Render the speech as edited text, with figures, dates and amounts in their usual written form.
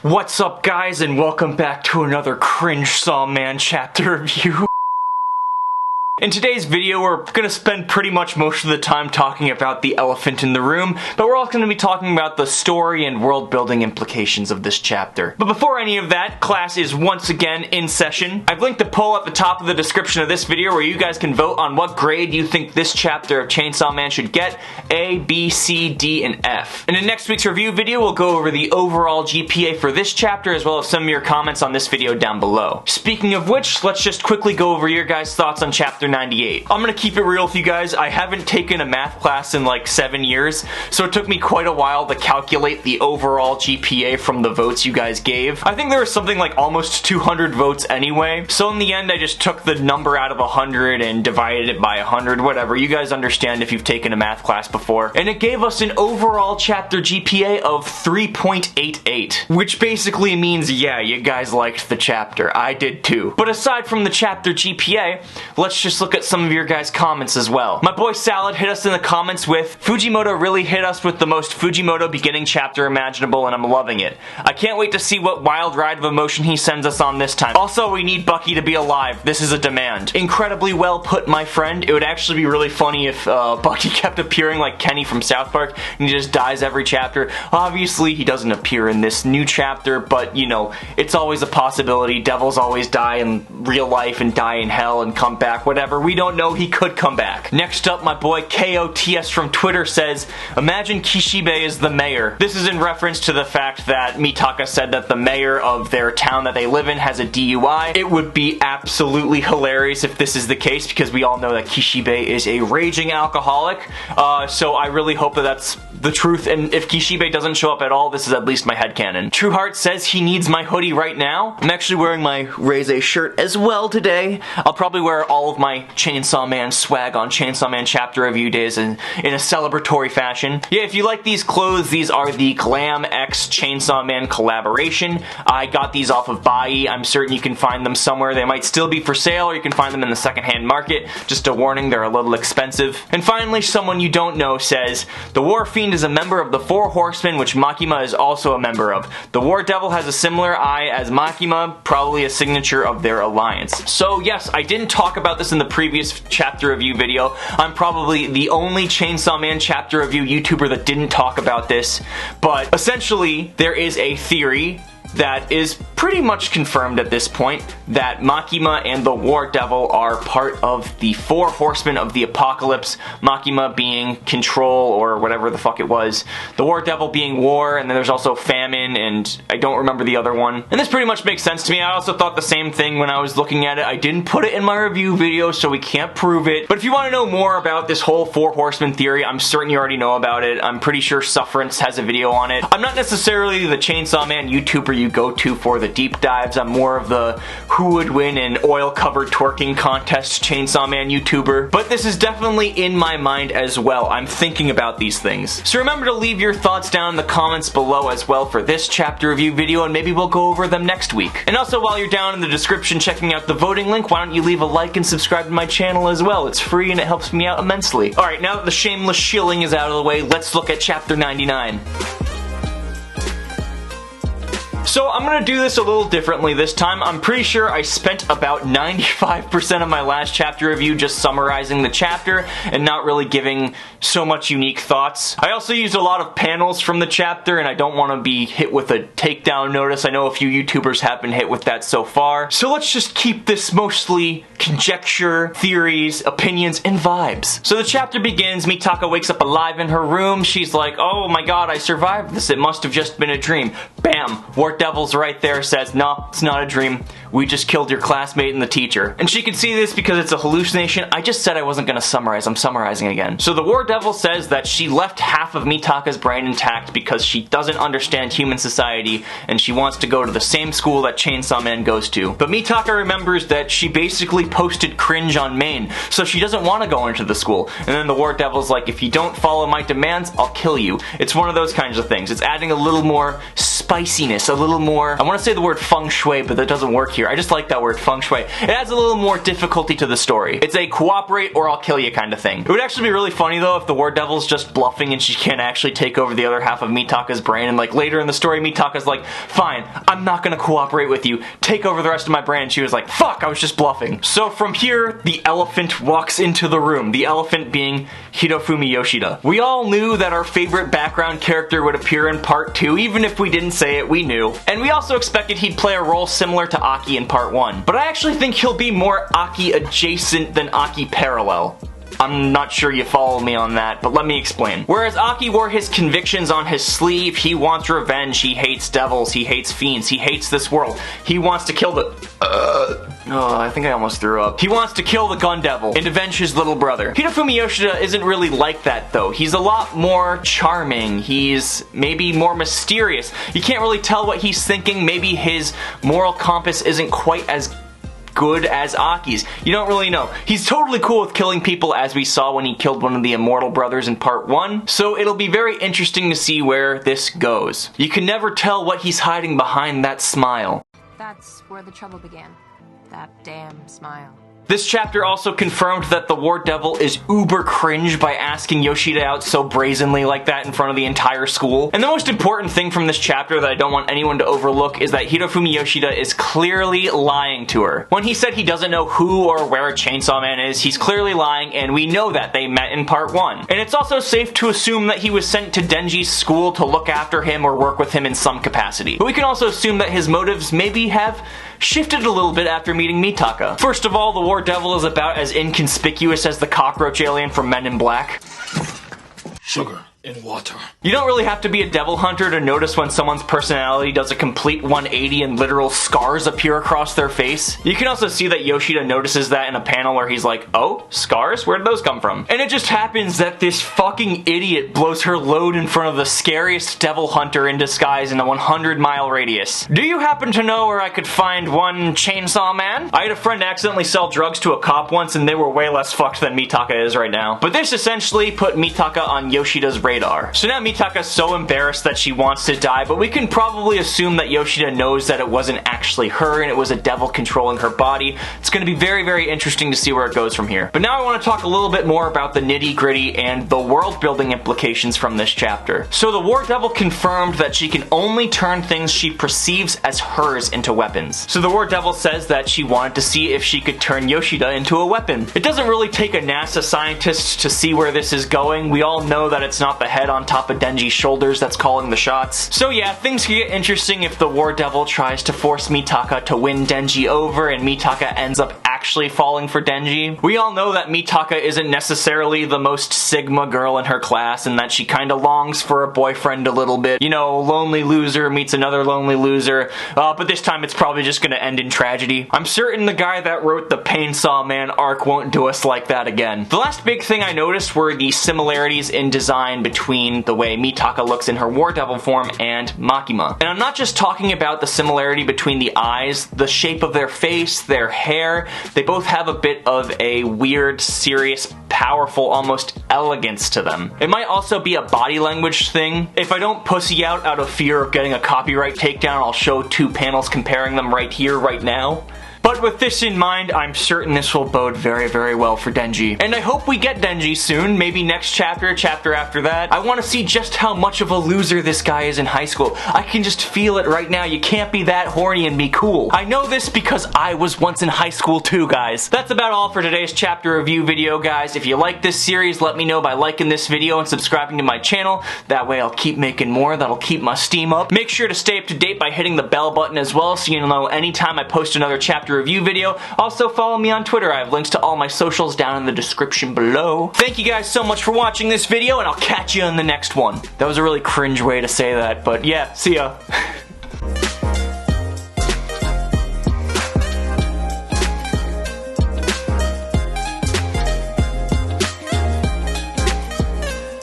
What's up, guys, and welcome back to another Cringe Saw Man chapter review. In today's video, we're gonna spend pretty much most of the time talking about the elephant in the room, but we're also gonna be talking about the story and world-building implications of this chapter. But before any of that, class is once again in session. I've linked a poll at the top of the description of this video where you guys can vote on what grade you think this chapter of Chainsaw Man should get: A, B, C, D, and F. And in next week's review video, we'll go over the overall GPA for this chapter as well as some of your comments on this video down below. Speaking of which, let's just quickly go over your guys' thoughts on chapter 98. I'm gonna keep it real with you guys. I haven't taken a math class in like 7 years, so it took me quite a while to calculate the overall GPA from the votes you guys gave. I think there was something like almost 200 votes anyway, so in the end I just took the number out of 100 and divided it by 100, whatever. You guys understand if you've taken a math class before. And it gave us an overall chapter GPA of 3.88, which basically means, yeah, you guys liked the chapter. I did too. But aside from the chapter GPA, let's just look at some of your guys' comments as well. My boy Salad hit us in the comments with, Fujimoto really hit us with the most Fujimoto beginning chapter imaginable and I'm loving it. I can't wait to see what wild ride of emotion he sends us on this time. Also, we need Bucky to be alive. This is a demand. Incredibly well put, my friend. It would actually be really funny if Bucky kept appearing like Kenny from South Park and he just dies every chapter. Obviously, he doesn't appear in this new chapter, but you know, it's always a possibility. Devils always die in real life and die in hell and come back, whatever. We don't know, he could come back. Next up, my boy KOTS from Twitter says, imagine Kishibe is the mayor. This is in reference to the fact that Mitaka said that the mayor of their town that they live in has a DUI. It would be absolutely hilarious if this is the case because we all know that Kishibe is a raging alcoholic. So I really hope that that's the truth, and if Kishibe doesn't show up at all, this is at least my headcanon. Trueheart says he needs my hoodie right now. I'm actually wearing my Reze shirt as well today. I'll probably wear all of my Chainsaw Man swag on Chainsaw Man chapter review days in a celebratory fashion. Yeah, if you like these clothes, these are the Glam X Chainsaw Man collaboration. I got these off of Bai. I'm certain you can find them somewhere. They might still be for sale, or you can find them in the secondhand market. Just a warning, they're a little expensive. And finally, someone you don't know says, the War Fiend is a member of the Four Horsemen, which Makima is also a member of. The War Devil has a similar eye as Makima, probably a signature of their alliance. So yes, I didn't talk about this in the previous chapter review video. I'm probably the only Chainsaw Man chapter review YouTuber that didn't talk about this, but essentially there is a theory that is pretty much confirmed at this point that Makima and the War Devil are part of the Four Horsemen of the Apocalypse. Makima being control, or whatever the fuck it was. The War Devil being war, and then there's also famine, and I don't remember the other one. And this pretty much makes sense to me. I also thought the same thing when I was looking at it. I didn't put it in my review video, so we can't prove it. But if you want to know more about this whole Four Horsemen theory, I'm certain you already know about it. I'm pretty sure Sufferance has a video on it. I'm not necessarily the Chainsaw Man YouTuber you go to for the deep dives. I'm more of the who would win an oil-covered twerking contest Chainsaw Man YouTuber. But this is definitely in my mind as well. I'm thinking about these things. So remember to leave your thoughts down in the comments below as well for this chapter review video, and maybe we'll go over them next week. And also, while you're down in the description checking out the voting link, why don't you leave a like and subscribe to my channel as well. It's free and it helps me out immensely. Alright, now that the shameless shilling is out of the way, let's look at chapter 99. So I'm gonna do this a little differently this time. I'm pretty sure I spent about 95% of my last chapter review just summarizing the chapter and not really giving so much unique thoughts. I also used a lot of panels from the chapter, and I don't want to be hit with a takedown notice. I know a few YouTubers have been hit with that so far. So let's just keep this mostly conjecture, theories, opinions, and vibes. So the chapter begins, Mitaka wakes up alive in her room. She's like, oh my god, I survived this. It must have just been a dream. Bam! War Devil's right there, says, no, it's not a dream. We just killed your classmate and the teacher. And she can see this because it's a hallucination. I just said I wasn't gonna summarize. I'm summarizing again. So the War Devil says that she left half of Mitaka's brain intact because she doesn't understand human society and she wants to go to the same school that Chainsaw Man goes to. But Mitaka remembers that she basically posted cringe on Maine, so she doesn't want to go into the school. And then the War Devil's like, if you don't follow my demands, I'll kill you. It's one of those kinds of things. It's adding a little more spice spiciness, a little more, I want to say the word feng shui, but that doesn't work here. I just like that word, feng shui. It adds a little more difficulty to the story. It's a cooperate or I'll kill you kind of thing. It would actually be really funny though if the War Devil's just bluffing and she can't actually take over the other half of Mitaka's brain, and like later in the story Mitaka's like, fine, I'm not gonna cooperate with you, take over the rest of my brain, and she was like, fuck, I was just bluffing. So from here, the elephant walks into the room, the elephant being Hirofumi Yoshida. We all knew that our favorite background character would appear in part 2, even if we didn't say it, we knew. And we also expected he'd play a role similar to Aki in part 1. But I actually think he'll be more Aki adjacent than Aki parallel. I'm not sure you follow me on that, but let me explain. Whereas Aki wore his convictions on his sleeve, he wants revenge, he hates devils, he hates fiends, he hates this world. He wants to kill the... Oh, I think I almost threw up. He wants to kill the gun devil and avenge his little brother. Hirofumi Yoshida isn't really like that though. He's a lot more charming. He's maybe more mysterious. You can't really tell what he's thinking. Maybe his moral compass isn't quite as good as Aki's. You don't really know. He's totally cool with killing people, as we saw when he killed one of the immortal brothers in part 1, so it'll be very interesting to see where this goes. You can never tell what he's hiding behind that smile. That's where the trouble began. That damn smile. This chapter also confirmed that the War Devil is uber cringe by asking Yoshida out so brazenly like that in front of the entire school. And the most important thing from this chapter that I don't want anyone to overlook is that Hirofumi Yoshida is clearly lying to her. When he said he doesn't know who or where Chainsaw Man is, he's clearly lying, and we know that they met in part 1. And it's also safe to assume that he was sent to Denji's school to look after him or work with him in some capacity. But we can also assume that his motives maybe have shifted a little bit after meeting Mitaka. First of all, the War Devil is about as inconspicuous as the cockroach alien from Men in Black. Sugar in water. You don't really have to be a devil hunter to notice when someone's personality does a complete 180 and literal scars appear across their face. You can also see that Yoshida notices that in a panel where he's like, oh, scars? Where did those come from? And it just happens that this fucking idiot blows her load in front of the scariest devil hunter in disguise in a 100-mile radius. Do you happen to know where I could find one Chainsaw Man? I had a friend accidentally sell drugs to a cop once, and they were way less fucked than Mitaka is right now. But this essentially put Mitaka on Yoshida's radar. So now Mitaka's so embarrassed that she wants to die, but we can probably assume that Yoshida knows that it wasn't actually her and it was a devil controlling her body. It's going to be very, very interesting to see where it goes from here. But now I want to talk a little bit more about the nitty-gritty and the world-building implications from this chapter. So the War Devil confirmed that she can only turn things she perceives as hers into weapons. So the War Devil says that she wanted to see if she could turn Yoshida into a weapon. It doesn't really take a NASA scientist to see where this is going. We all know that it's not the head on top of Denji's shoulders that's calling the shots. So yeah, things can get interesting if the War Devil tries to force Mitaka to win Denji over and Mitaka ends up actually falling for Denji. We all know that Mitaka isn't necessarily the most Sigma girl in her class and that she kinda longs for a boyfriend a little bit. You know, lonely loser meets another lonely loser, but this time it's probably just gonna end in tragedy. I'm certain the guy that wrote the Chainsaw Man arc won't do us like that again. The last big thing I noticed were the similarities in design between the way Mitaka looks in her War Devil form and Makima. And I'm not just talking about the similarity between the eyes, the shape of their face, their hair. They both have a bit of a weird, serious, powerful, almost elegance to them. It might also be a body language thing. If I don't pussy out of fear of getting a copyright takedown, I'll show 2 panels comparing them right here, right now. But with this in mind, I'm certain this will bode very, very well for Denji. And I hope we get Denji soon, maybe next chapter, chapter after that. I want to see just how much of a loser this guy is in high school. I can just feel it right now. You can't be that horny and be cool. I know this because I was once in high school too, guys. That's about all for today's chapter review video, guys. If you like this series, let me know by liking this video and subscribing to my channel. That way I'll keep making more. That'll keep my steam up. Make sure to stay up to date by hitting the bell button as well so you'll know anytime I post another chapter review video. Also follow me on Twitter. I have links to all my socials down in the description below. Thank you guys so much for watching this video, and I'll catch you in the next one. That was a really cringe way to say that, but yeah, see ya.